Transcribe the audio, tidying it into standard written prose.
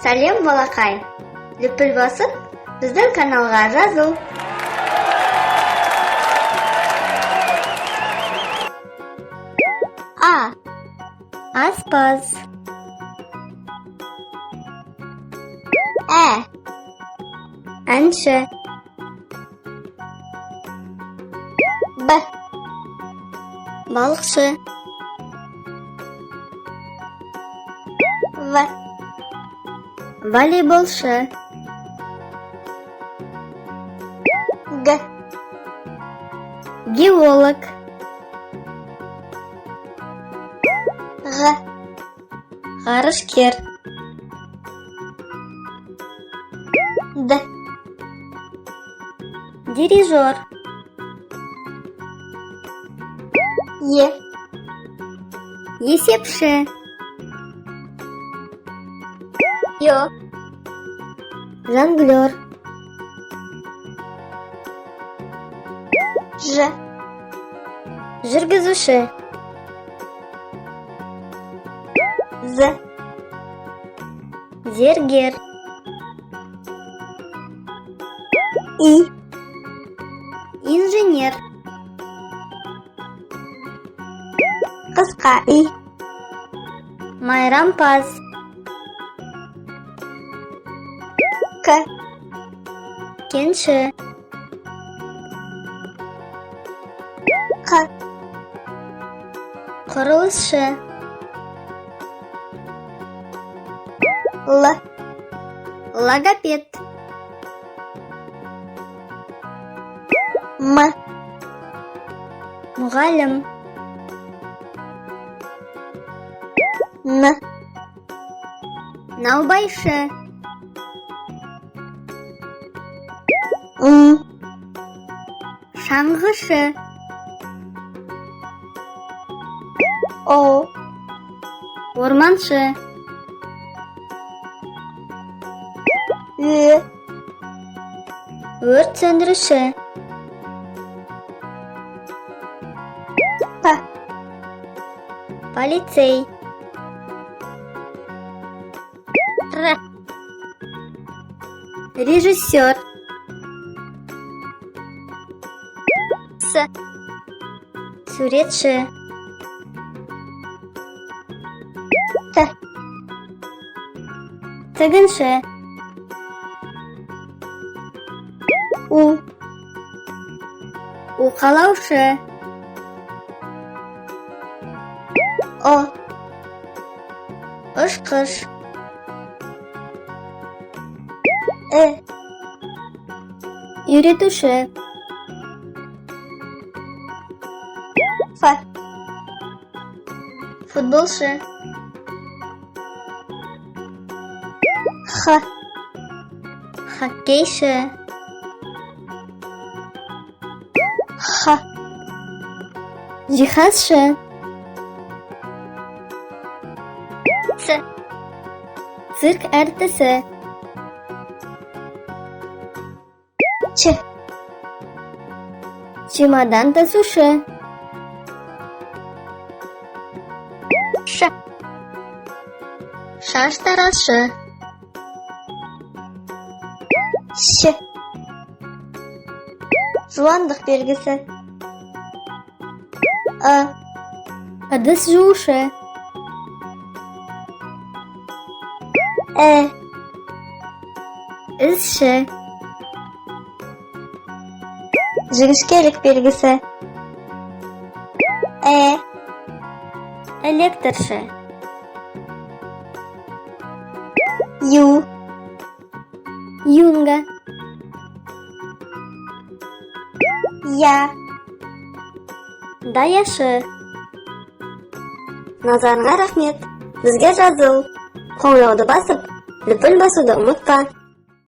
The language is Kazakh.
Сәлем балақай. Лүпіл басып, біздің каналға жазыл. А. Аспаз. Ә. Әнші. Б. Балықшы. В. Волейболшы. Г. Геолог. Г. Ғарышкер. Д. Дирижер. Е. Есепші. Ё. Жонглер. Ж. Жүргізуші. З. Зергер. И. Инженер. Қысқа и. Майрампаз. К. Кенші. Қ. Құрылысшы. Л. Логопед. М. Мұғалім. Н. Наубайшы. М. Шаңғышы. О. Орманшы. Ө. Өрт сөндіруші. П. Полицей. Р. Режиссер. С. Суретші. Т. Тігінші. У. Уқалаушы. О. Ұшқыш. Э. Үйретуші. Ф. Футболшы. Х. Хоккейші. Х. Жиһазшы. Ц. Цирк әртісі. Ч. Чемодан тасушы. Ш. Шаш тарашы. Щ. Жуандық белгісі. А. Ыдыс жуушы. Ә. Ізші. Жіңішкелік белгісі. Ә. Электрші. Ю. Юнга. Я. Даяшы. Назарыңа рахмет. Бізге жазыл. Қоңырауды басып, лүпіл басуды ұмытпа.